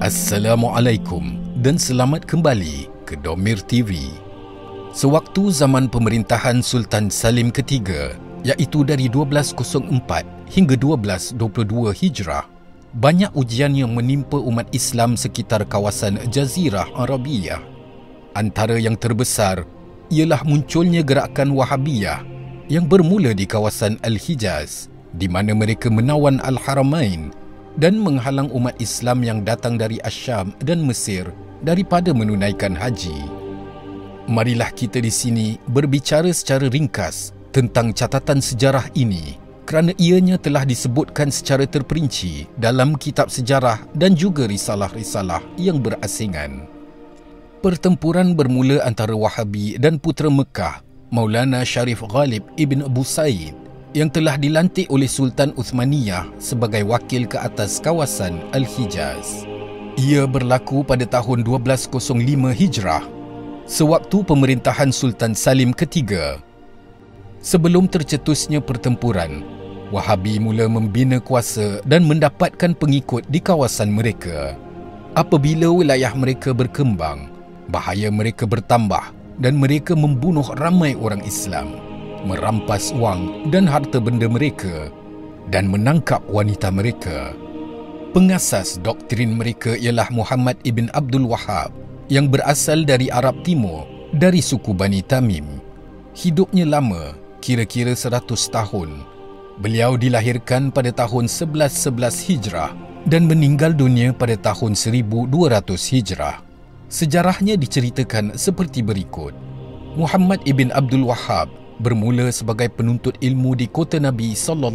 Assalamualaikum dan selamat kembali ke Domir TV. Sewaktu zaman pemerintahan Sultan Salim ketiga, iaitu dari 1204 hingga 1222 Hijrah, banyak ujian yang menimpa umat Islam sekitar kawasan Jazirah Arabiyah. Antara yang terbesar ialah munculnya gerakan Wahabiyah yang bermula di kawasan Al-Hijaz, di mana mereka menawan Al-Haramain dan menghalang umat Islam yang datang dari Asyam dan Mesir daripada menunaikan haji. Marilah kita di sini berbicara secara ringkas tentang catatan sejarah ini kerana ianya telah disebutkan secara terperinci dalam kitab sejarah dan juga risalah-risalah yang berasingan. Pertempuran bermula antara Wahabi dan putera Mekah, Maulana Sharif Ghalib ibn Abu Said, yang telah dilantik oleh Sultan Uthmaniyah sebagai wakil ke atas kawasan Al-Hijaz. Ia berlaku pada tahun 1205 Hijrah, sewaktu pemerintahan Sultan Salim ketiga. Sebelum tercetusnya pertempuran, Wahabi mula membina kuasa dan mendapatkan pengikut di kawasan mereka. Apabila wilayah mereka berkembang, bahaya mereka bertambah dan mereka membunuh ramai orang Islam, merampas wang dan harta benda mereka dan menangkap wanita mereka. Pengasas doktrin mereka ialah Muhammad ibn Abdul Wahhab yang berasal dari Arab Timur dari suku Bani Tamim. Hidupnya lama, kira-kira 100 tahun. Beliau dilahirkan pada tahun 1111 Hijrah dan meninggal dunia pada tahun 1200 Hijrah. Sejarahnya diceritakan seperti berikut. Muhammad ibn Abdul Wahhab bermula sebagai penuntut ilmu di kota Nabi SAW,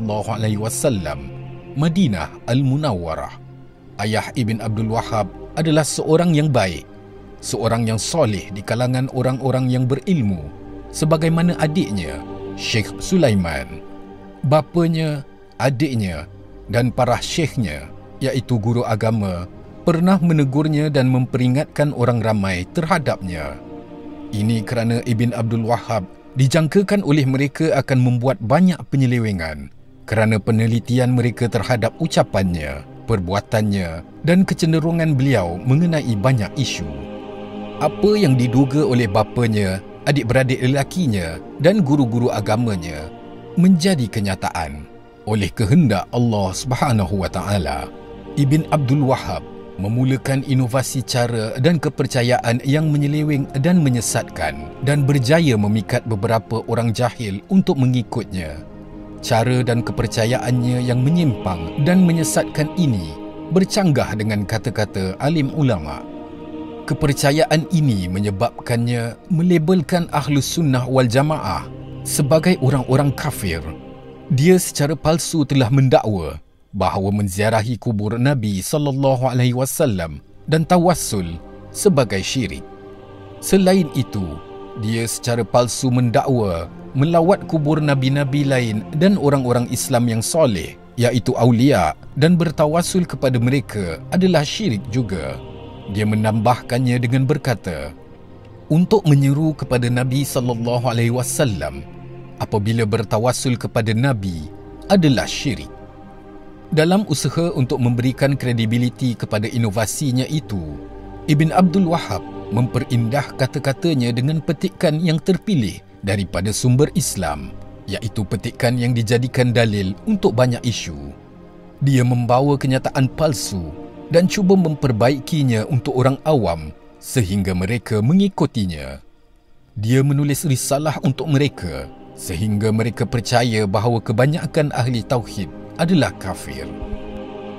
Madinah Al-Munawwarah. Ayah Ibn Abdul Wahhab adalah seorang yang baik, seorang yang soleh di kalangan orang-orang yang berilmu, sebagaimana adiknya, Syekh Sulaiman. Bapanya, adiknya dan para syekhnya, iaitu guru agama, pernah menegurnya dan memperingatkan orang ramai terhadapnya. Ini kerana Ibn Abdul Wahhab dijangkakan oleh mereka akan membuat banyak penyelewengan kerana penelitian mereka terhadap ucapannya, perbuatannya dan kecenderungan beliau mengenai banyak isu. Apa yang diduga oleh bapanya, adik-beradik lelakinya dan guru-guru agamanya menjadi kenyataan. Oleh kehendak Allah Subhanahu wa taala, Ibn Abdul Wahhab memulakan inovasi cara dan kepercayaan yang menyeleweng dan menyesatkan dan berjaya memikat beberapa orang jahil untuk mengikutnya. Cara dan kepercayaannya yang menyimpang dan menyesatkan ini bercanggah dengan kata-kata alim ulama. Kepercayaan ini menyebabkannya melabelkan Ahlus Sunnah wal Jamaah sebagai orang-orang kafir. Dia secara palsu telah mendakwa bahawa menziarahi kubur Nabi SAW dan tawassul sebagai syirik. Selain itu, dia secara palsu mendakwa melawat kubur nabi-nabi lain dan orang-orang Islam yang soleh, iaitu awliya, dan bertawassul kepada mereka adalah syirik juga. Dia menambahkannya dengan berkata, untuk menyeru kepada Nabi SAW apabila bertawassul kepada Nabi adalah syirik. Dalam usaha untuk memberikan kredibiliti kepada inovasinya itu, Ibn Abdul Wahhab memperindah kata-katanya dengan petikan yang terpilih daripada sumber Islam, iaitu petikan yang dijadikan dalil untuk banyak isu. Dia membawa kenyataan palsu dan cuba memperbaikinya untuk orang awam sehingga mereka mengikutinya. Dia menulis risalah untuk mereka sehingga mereka percaya bahawa kebanyakan ahli tauhid adalah kafir.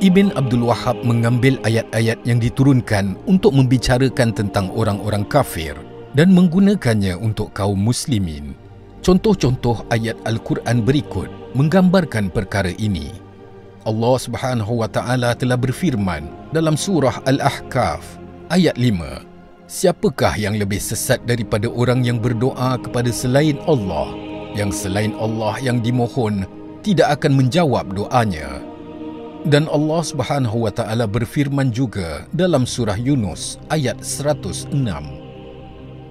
Ibn Abdul Wahhab mengambil ayat-ayat yang diturunkan untuk membicarakan tentang orang-orang kafir dan menggunakannya untuk kaum muslimin. Contoh-contoh ayat Al-Quran berikut menggambarkan perkara ini. Allah Subhanahu wa taala telah berfirman dalam surah Al-Ahqaf ayat 5, siapakah yang lebih sesat daripada orang yang berdoa kepada selain Allah, yang selain Allah yang dimohon tidak akan menjawab doanya. Dan Allah Subhanahu wa taala berfirman juga dalam surah Yunus ayat 106,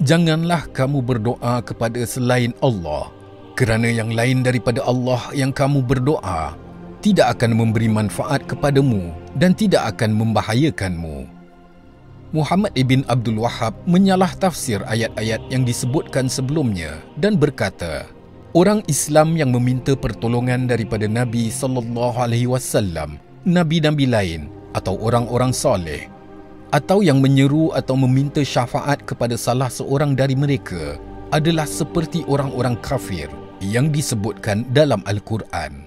janganlah kamu berdoa kepada selain Allah, kerana yang lain daripada Allah yang kamu berdoa tidak akan memberi manfaat kepadamu dan tidak akan membahayakanmu. Muhammad ibn Abdul Wahhab menyalah tafsir ayat-ayat yang disebutkan sebelumnya dan berkata, orang Islam yang meminta pertolongan daripada Nabi SAW, nabi-nabi lain atau orang-orang soleh, atau yang menyeru atau meminta syafaat kepada salah seorang dari mereka adalah seperti orang-orang kafir yang disebutkan dalam Al-Quran.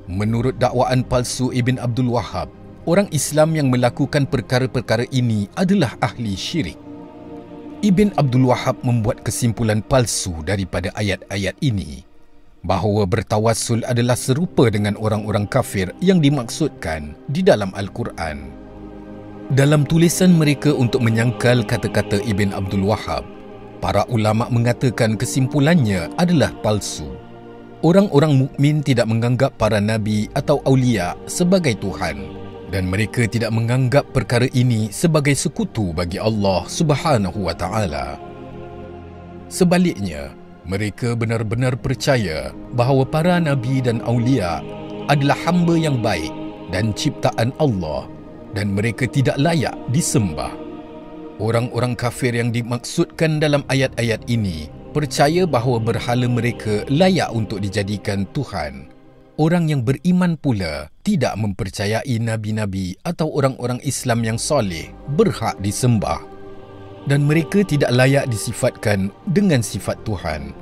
Menurut dakwaan palsu Ibn Abdul Wahhab, orang Islam yang melakukan perkara-perkara ini adalah ahli syirik. Ibn Abdul Wahhab membuat kesimpulan palsu daripada ayat-ayat ini, bahawa bertawassul adalah serupa dengan orang-orang kafir yang dimaksudkan di dalam Al-Quran. Dalam tulisan mereka untuk menyangkal kata-kata Ibn Abdul Wahhab, para ulama mengatakan kesimpulannya adalah palsu. Orang-orang mukmin tidak menganggap para nabi atau aulia sebagai Tuhan, dan mereka tidak menganggap perkara ini sebagai sekutu bagi Allah Subhanahu wa taala. Sebaliknya, mereka benar-benar percaya bahawa para nabi dan aulia adalah hamba yang baik dan ciptaan Allah, dan mereka tidak layak disembah. Orang-orang kafir yang dimaksudkan dalam ayat-ayat ini percaya bahawa berhala mereka layak untuk dijadikan Tuhan. Orang yang beriman pula tidak mempercayai nabi-nabi atau orang-orang Islam yang soleh berhak disembah, dan mereka tidak layak disifatkan dengan sifat Tuhan.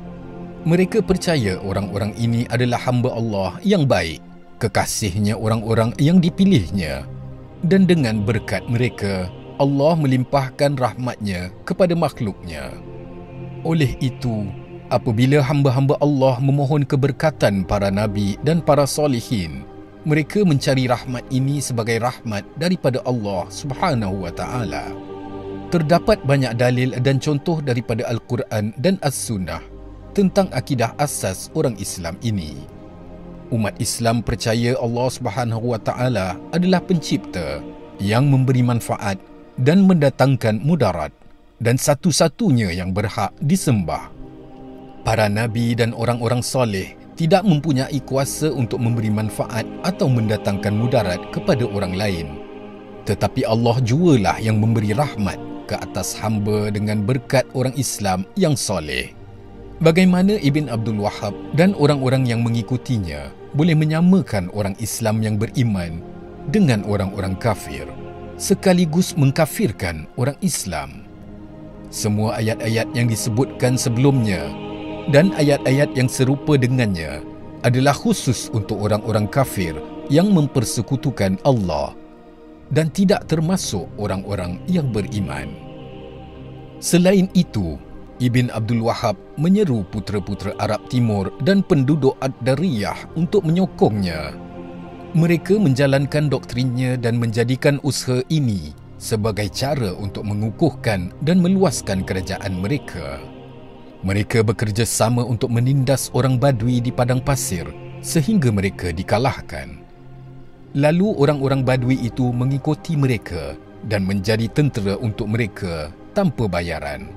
Mereka percaya orang-orang ini adalah hamba Allah yang baik, kekasihnya orang-orang yang dipilihnya, dan dengan berkat mereka, Allah melimpahkan rahmatnya kepada makhluknya. Oleh itu, apabila hamba-hamba Allah memohon keberkatan para nabi dan para solehin, mereka mencari rahmat ini sebagai rahmat daripada Allah Subhanahu wa taala. Terdapat banyak dalil dan contoh daripada Al-Quran dan As-Sunnah tentang akidah asas orang Islam ini. Umat Islam percaya Allah Subhanahu wa taala adalah pencipta yang memberi manfaat dan mendatangkan mudarat, dan satu-satunya yang berhak disembah. Para nabi dan orang-orang soleh tidak mempunyai kuasa untuk memberi manfaat atau mendatangkan mudarat kepada orang lain. Tetapi Allah jualah yang memberi rahmat ke atas hamba dengan berkat orang Islam yang soleh. Bagaimana Ibn Abdul Wahhab dan orang-orang yang mengikutinya boleh menyamakan orang Islam yang beriman dengan orang-orang kafir, sekaligus mengkafirkan orang Islam? Semua ayat-ayat yang disebutkan sebelumnya dan ayat-ayat yang serupa dengannya adalah khusus untuk orang-orang kafir yang mempersekutukan Allah dan tidak termasuk orang-orang yang beriman. Selain itu, Ibn Abdul Wahhab menyeru putera-putera Arab Timur dan penduduk Ad-Dariyah untuk menyokongnya. Mereka menjalankan doktrinnya dan menjadikan usaha ini sebagai cara untuk mengukuhkan dan meluaskan kerajaan mereka. Mereka bekerja sama untuk menindas orang Badui di padang pasir sehingga mereka dikalahkan. Lalu orang-orang Badui itu mengikuti mereka dan menjadi tentera untuk mereka tanpa bayaran.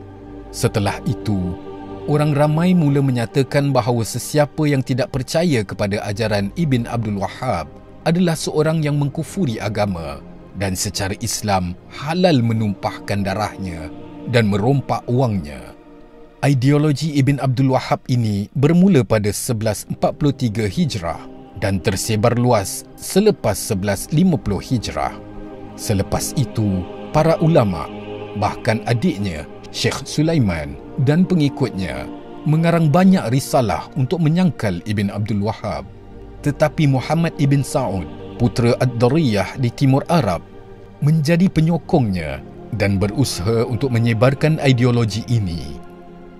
Setelah itu, orang ramai mula menyatakan bahawa sesiapa yang tidak percaya kepada ajaran Ibn Abdul Wahhab adalah seorang yang mengkufuri agama, dan secara Islam halal menumpahkan darahnya dan merompak wangnya. Ideologi Ibn Abdul Wahhab ini bermula pada 1143 Hijrah dan tersebar luas selepas 1150 Hijrah. Selepas itu, para ulama, bahkan adiknya Syekh Sulaiman dan pengikutnya mengarang banyak risalah untuk menyangkal Ibn Abdul Wahhab. Tetapi Muhammad ibn Saud, putera Ad-Dariyah di Timur Arab, menjadi penyokongnya dan berusaha untuk menyebarkan ideologi ini.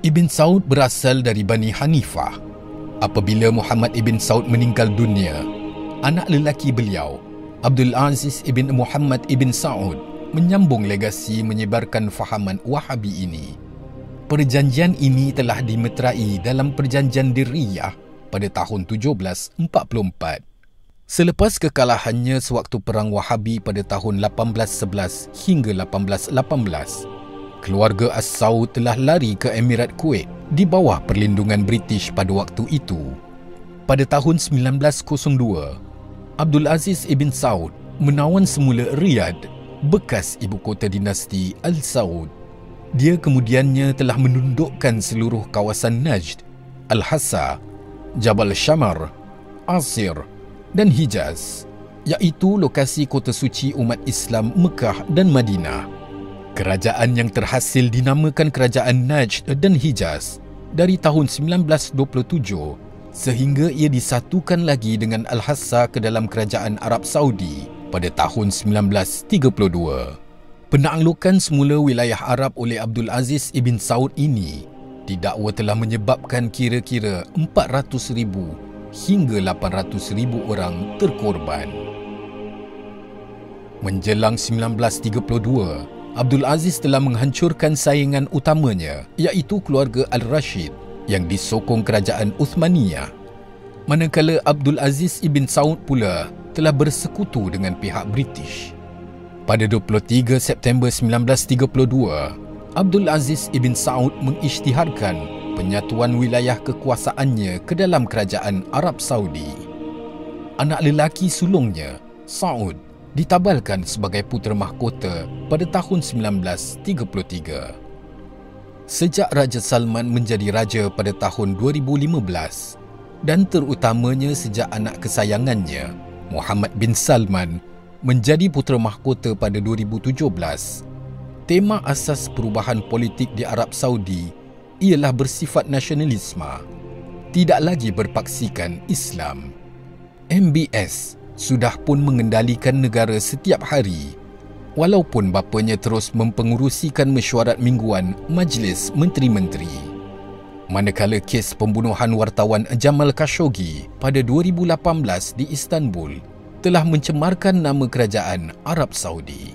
Ibn Saud berasal dari Bani Hanifah. Apabila Muhammad ibn Saud meninggal dunia, anak lelaki beliau, Abdul Aziz ibn Muhammad ibn Saud, menyambung legasi menyebarkan fahaman Wahabi ini. Perjanjian ini telah dimeterai dalam Perjanjian Diriyah pada tahun 1744. Selepas kekalahannya sewaktu Perang Wahabi pada tahun 1811 hingga 1818, keluarga As-Saud telah lari ke Emirat Kuwait di bawah perlindungan British pada waktu itu. Pada tahun 1902, Abdul Aziz ibn Saud menawan semula Riyadh bekas ibu kota dinasti Al Saud. Dia kemudiannya telah menundukkan seluruh kawasan Najd, Al-Hassa, Jabal Shamar, Asir dan Hijaz, iaitu lokasi kota suci umat Islam Mekah dan Madinah. Kerajaan yang terhasil dinamakan Kerajaan Najd dan Hijaz dari tahun 1927 sehingga ia disatukan lagi dengan Al-Hassa ke dalam Kerajaan Arab Saudi pada tahun 1932. Penaklukan semula wilayah Arab oleh Abdul Aziz Ibn Saud ini didakwa telah menyebabkan kira-kira 400,000 hingga 800,000 orang terkorban. Menjelang 1932, Abdul Aziz telah menghancurkan saingan utamanya iaitu keluarga Al-Rashid yang disokong kerajaan Uthmaniyah. Manakala Abdul Aziz Ibn Saud pula telah bersekutu dengan pihak British. Pada 23 September 1932, Abdul Aziz Ibn Saud mengisytiharkan penyatuan wilayah kekuasaannya ke dalam kerajaan Arab Saudi. Anak lelaki sulungnya, Saud, ditabalkan sebagai putera mahkota pada tahun 1933. Sejak Raja Salman menjadi raja pada tahun 2015 dan terutamanya sejak anak kesayangannya, Muhammad bin Salman, menjadi putera mahkota pada 2017, tema asas perubahan politik di Arab Saudi ialah bersifat nasionalisme, tidak lagi berpaksikan Islam. MBS sudah pun mengendalikan negara setiap hari, walaupun bapanya terus mempengerusikan mesyuarat mingguan Majlis Menteri-Menteri. Manakala kes pembunuhan wartawan Jamal Khashoggi pada 2018 di Istanbul telah mencemarkan nama kerajaan Arab Saudi.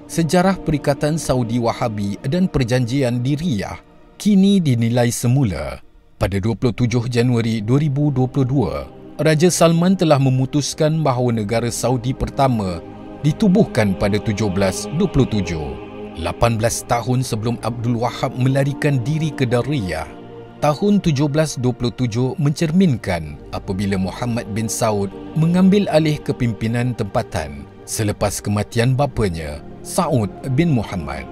Sejarah Perikatan Saudi Wahabi dan Perjanjian di Riyadh kini dinilai semula. Pada 27 Januari 2022, Raja Salman telah memutuskan bahawa negara Saudi pertama ditubuhkan pada 1727, 18 tahun sebelum Abdul Wahab melarikan diri ke Riyadh. Tahun 1727 mencerminkan apabila Muhammad bin Saud mengambil alih kepimpinan tempatan selepas kematian bapanya, Saud bin Muhammad.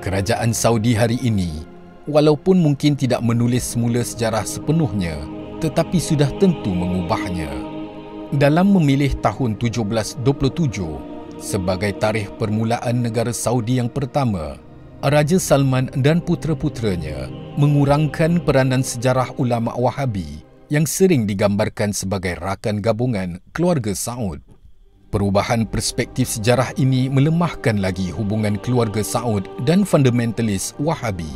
Kerajaan Saudi hari ini, walaupun mungkin tidak menulis semula sejarah sepenuhnya, tetapi sudah tentu mengubahnya. Dalam memilih tahun 1727 sebagai tarikh permulaan negara Saudi yang pertama, Raja Salman dan putera-puteranya mengurangkan peranan sejarah ulama Wahabi yang sering digambarkan sebagai rakan gabungan keluarga Saud. Perubahan perspektif sejarah ini melemahkan lagi hubungan keluarga Saud dan fundamentalis Wahabi.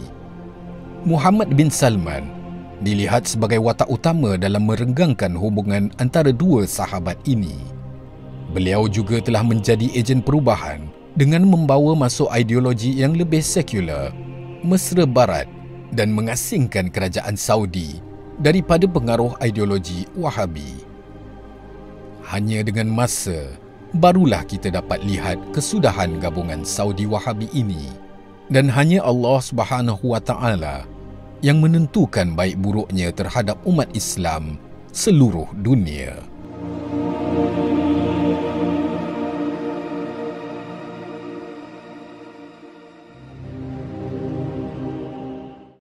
Muhammad bin Salman dilihat sebagai watak utama dalam merenggangkan hubungan antara dua sahabat ini. Beliau juga telah menjadi ejen perubahan dengan membawa masuk ideologi yang lebih sekular, mesra barat dan mengasingkan kerajaan Saudi daripada pengaruh ideologi Wahabi. Hanya dengan masa, barulah kita dapat lihat kesudahan gabungan Saudi Wahabi ini, dan hanya Allah Subhanahu wa Ta'ala yang menentukan baik buruknya terhadap umat Islam seluruh dunia.